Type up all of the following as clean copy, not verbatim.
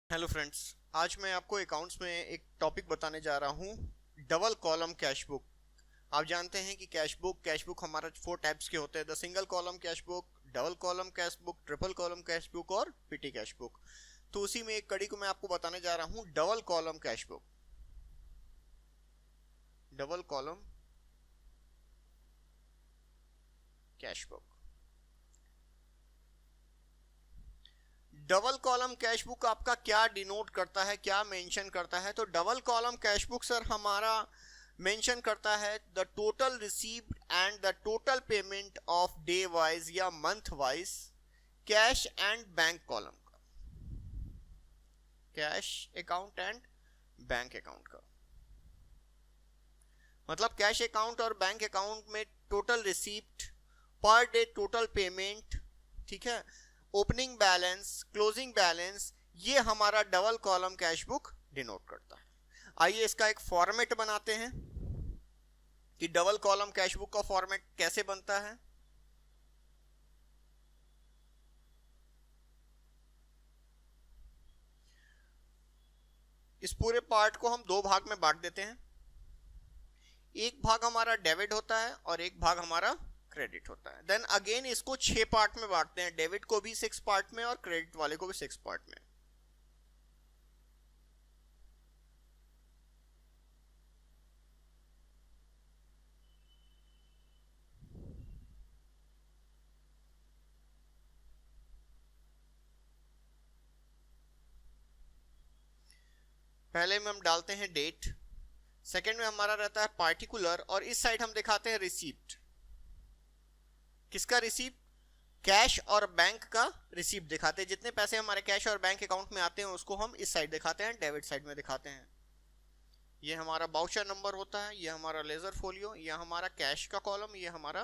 Hello friends, आज मैं आपको अकाउंट्स में एक टॉपिक बताने जा रहा हूँ। Double column cash book. आप जानते हैं कि कैश बुक हमारा 4 टाइप्स के होते हैं। The single column cash book, double column cash book, triple column cash book और पिटी कैश बुक। तो उसी में एक कड़ी को मैं आपको बताने जा रहा हूँ, double column cash book. Double column cash book. Double column cash book आपका क्या डिनोट करता है, क्या मेंशन करता है? तो double column cash book sir हमारा मेंशन करता है the total received and the total payment of day wise या month wise cash and bank column का, cash account and bank account का। मतलब कैश अकाउंट और बैंक अकाउंट में total receipt, per day total payment, ठीक है, opening balance, closing balance, ये हमारा double column cash book denote करता है। आइए इसका एक फॉर्मेट बनाते हैं कि डबल कॉलम कैश बुक का फॉर्मेट कैसे बनता है। इस पूरे पार्ट को हम 2 भाग में बांट देते हैं। एक भाग हमारा डेबिट होता है और एक भाग हमारा क्रेडिट होता है। देन अगेन इसको 6 पार्ट में बांटते हैं, डेबिट को भी 6 पार्ट में और क्रेडिट वाले को भी 6 पार्ट में। पहले में हम डालते हैं डेट, सेकेंड में हमारा रहता है पार्टिकुलर, और इस साइड हम दिखाते हैं रिसीप्ट। किसका रिसीप्ट? कैश और बैंक का रिसीप्ट दिखाते हैं। जितने पैसे हमारे कैश और बैंक अकाउंट में आते हैं उसको हम इस साइड दिखाते हैं, डेबिट साइड में दिखाते हैं। ये हमारा बाउचर नंबर होता है, ये हमारा लेजर फोलियो, ये हमारा कैश का कॉलम, ये हमारा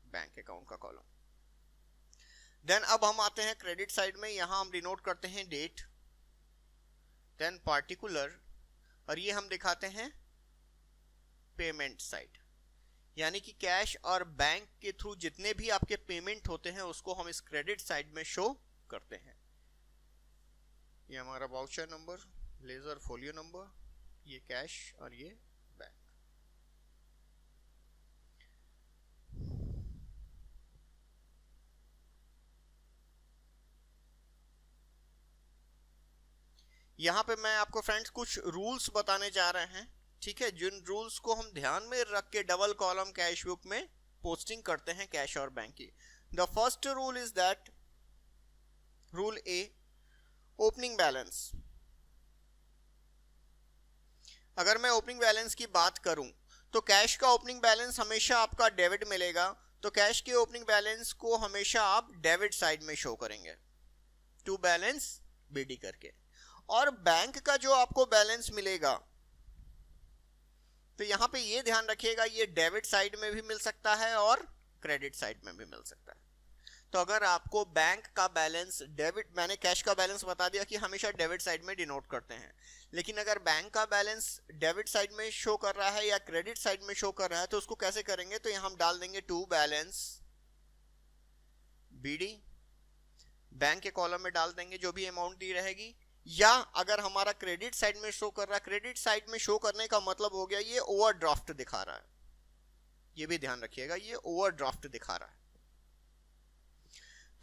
बैंक अकाउंट का कॉलम। देन अब हम आते हैं क्रेडिट साइड में, यहां हम डिनोट करते हैं डेट, देन पार्टिकुलर, और ये हम दिखाते हैं पेमेंट साइड। यानी कि कैश और बैंक के थ्रू जितने भी आपके पेमेंट होते हैं उसको हम इस क्रेडिट साइड में शो करते हैं। ये हमारा voucher number, ledger folio number, ये कैश और ये बैंक। यहां पे मैं आपको फ्रेंड्स कुछ रूल्स बताने जा रहे हैं, ठीक है, जिन रूल्स को हम ध्यान में रख के डबल कॉलम कैश बुक में पोस्टिंग करते हैं कैश और बैंक की। The first rule is that, rule A, opening balance. अगर मैं ओपनिंग बैलेंस की बात करूं तो कैश का ओपनिंग बैलेंस हमेशा आपका डेबिट मिलेगा, तो कैश के ओपनिंग बैलेंस को हमेशा आप डेबिट साइड में शो करेंगे, टू बैलेंस बीडी करके। और बैंक का जो आपको बैलेंस मिलेगा तो यहां पे ये ध्यान रखिएगा, ये डेबिट साइड में भी मिल सकता है और क्रेडिट साइड में भी मिल सकता है। तो अगर आपको बैंक का बैलेंस डेबिट, मैंने कैश का बैलेंस बता दिया कि हमेशा डेबिट साइड में डिनोट करते हैं, लेकिन अगर बैंक का बैलेंस डेबिट साइड में शो कर रहा है या क्रेडिट साइड में शो कर रहा है तो उसको कैसे करेंगे? तो यहां हम डाल देंगे टू बैलेंस बीडी, बैंक के कॉलम में डाल देंगे जो भी अमाउंट दी रहेगी। या अगर हमारा क्रेडिट साइड में शो कर रहा है, क्रेडिट साइड में शो करने का मतलब हो गया ये ओवरड्राफ्ट दिखा रहा है, ये भी ध्यान रखिएगा, ये ओवरड्राफ्ट दिखा रहा है,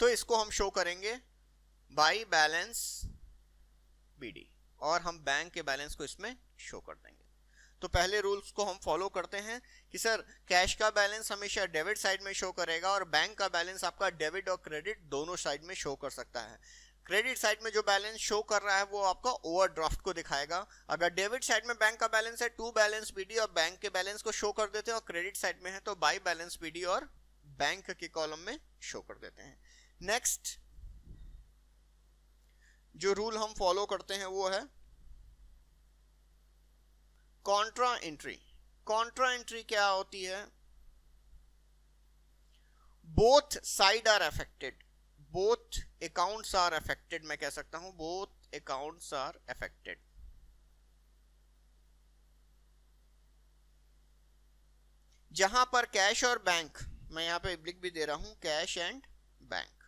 तो इसको हम शो करेंगे बाई बैलेंस बीडी, और हम बैंक के बैलेंस को इसमें शो कर देंगे। तो पहले रूल्स को हम फॉलो करते हैं कि सर कैश का बैलेंस हमेशा डेबिट साइड में शो करेगा और बैंक का बैलेंस आपका डेबिट और क्रेडिट दोनों साइड में शो कर सकता है। क्रेडिट साइड में जो बैलेंस शो कर रहा है वो आपका ओवरड्राफ्ट को दिखाएगा। अगर डेबिट साइड में बैंक का बैलेंस है, टू बैलेंस बीडी और बैंक के बैलेंस को शो कर देते हैं, और क्रेडिट साइड में है तो बाई बैलेंस बीडी और बैंक के कॉलम में शो कर देते हैं। नेक्स्ट जो रूल हम फॉलो करते हैं वो है कॉन्ट्रा एंट्री। कॉन्ट्रा एंट्री क्या होती है? Both side are affected, both accounts are affected, मैं कह सकता हूं बोथ अकाउंट्स आर अफेक्टेड। जहां पर कैश और बैंक, मैं यहां पे लिख भी दे रहा हूं कैश एंड बैंक,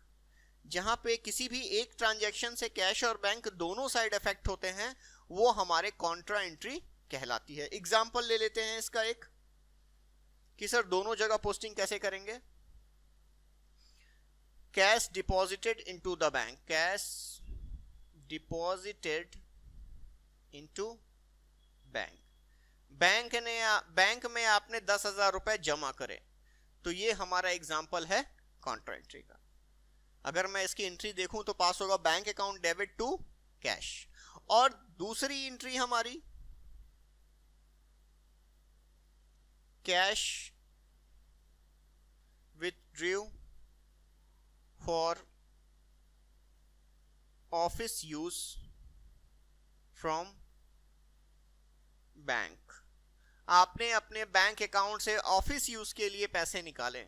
जहां पे किसी भी एक ट्रांजैक्शन से कैश और बैंक दोनों साइड इफेक्ट होते हैं, वो हमारे कॉन्ट्रा एंट्री कहलाती है। एग्जाम्पल ले लेते हैं इसका एक, कि सर दोनों जगह पोस्टिंग कैसे करेंगे। Cash deposited into the bank, cash deposited into bank, bank में आपने 10,000 रुपए जमा करे, तो ये हमारा एग्जाम्पल है कॉन्ट्रा एंट्री का। अगर मैं इसकी एंट्री देखूं तो पास होगा bank account debit to cash. और दूसरी एंट्री हमारी cash withdrew for office use from bank, आपने अपने बैंक अकाउंट से ऑफिस यूज के लिए पैसे निकाले,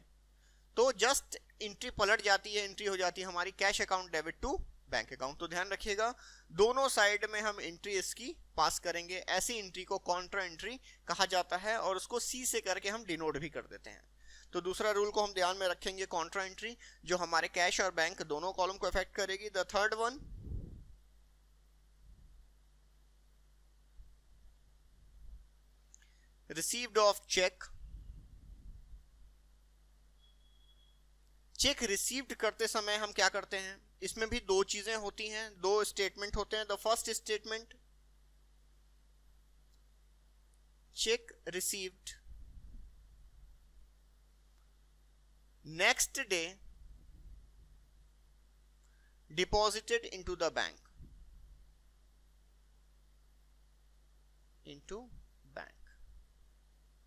तो जस्ट एंट्री पलट जाती है, एंट्री हो जाती है हमारी cash account debit to bank account. तो ध्यान रखिएगा दोनों साइड में हम एंट्री इसकी पास करेंगे। ऐसी एंट्री को कॉन्ट्रा एंट्री कहा जाता है और उसको सी से करके हम डिनोट भी कर देते हैं। तो दूसरा रूल को हम ध्यान में रखेंगे, कॉन्ट्रा एंट्री जो हमारे कैश और बैंक दोनों कॉलम को अफेक्ट करेगी। The third one, received of cheque, cheque received करते समय हम क्या करते हैं, इसमें भी दो चीजें होती हैं, दो स्टेटमेंट होते हैं। The first statement, check received next day deposited into the bank, into bank.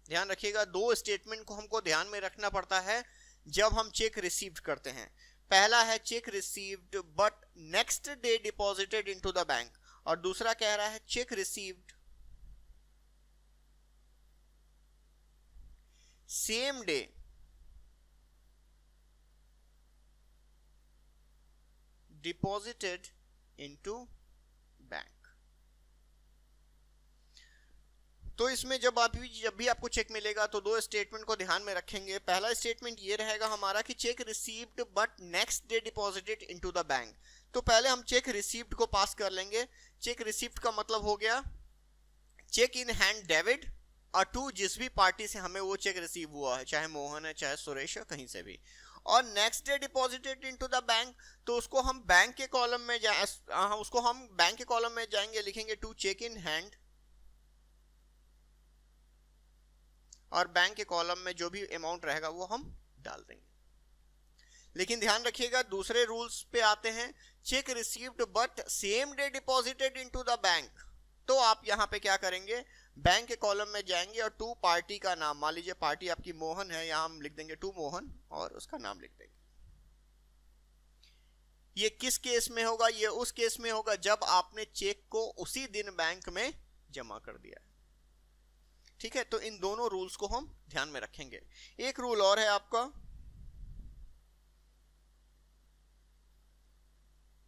ध्यान रखिएगा दो स्टेटमेंट को हमको ध्यान में रखना पड़ता है जब हम चेक रिसीव्ड करते हैं। पहला है check received but next day deposited into the bank, और दूसरा कह रहा है check received same day deposited into bank. तो इसमें जब भी आपको चेक मिलेगा तो दो स्टेटमेंट को ध्यान में रखेंगे। पहला स्टेटमेंट ये रहेगा हमारा कि check received but next day deposited into the bank. तो पहले हम चेक रिसीव्ड को पास कर लेंगे। चेक रिसीव्ड का मतलब हो गया चेक इन हैंड डेबिट और टू जिस भी पार्टी से हमें वो चेक रिसीव हुआ है, चाहे मोहन है चाहे सुरेश है, कहीं से भी। और next day deposited into the bank, तो उसको हम बैंक के कॉलम में जाएंगे, लिखेंगे टू चेक इन हैंड, और बैंक के कॉलम में जो भी अमाउंट रहेगा वो हम डाल देंगे। लेकिन ध्यान रखिएगा दूसरे रूल्स पे आते हैं, check received but same day deposited into the bank. तो आप यहां पे क्या करेंगे, बैंक के कॉलम में जाएंगे और टू पार्टी का नाम, मान लीजिए पार्टी आपकी मोहन है, यहां हम लिख देंगे टू मोहन और उसका नाम लिख देंगे। ये किस केस में होगा, ये उस केस में होगा जब आपने चेक को उसी दिन बैंक में जमा कर दिया है। ठीक है, तो इन दोनों रूल्स को हम ध्यान में रखेंगे। एक रूल और है आपका,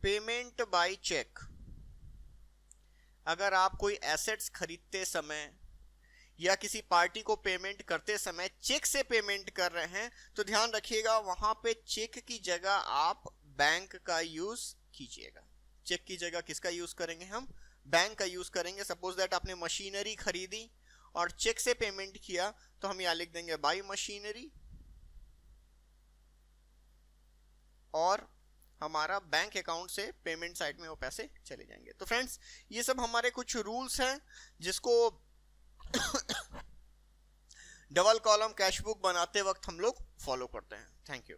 पेमेंट बाय चेक। अगर आप कोई एसेट्स खरीदते समय या किसी पार्टी को पेमेंट करते समय चेक से पेमेंट कर रहे हैं, तो ध्यान रखिएगा वहां पे चेक की जगह आप बैंक का यूज कीजिएगा। चेक की जगह किसका यूज करेंगे, हम बैंक का यूज करेंगे। सपोज दैट आपने मशीनरी खरीदी और चेक से पेमेंट किया, तो हम यहां लिख देंगे बाय मशीनरी, और हमारा बैंक अकाउंट से पेमेंट साइड में वो पैसे चले जाएंगे। तो फ्रेंड्स ये सब हमारे कुछ रूल्स हैं जिसको डबल कॉलम कैश बुक बनाते वक्त हम लोग फॉलो करते हैं। Thank you.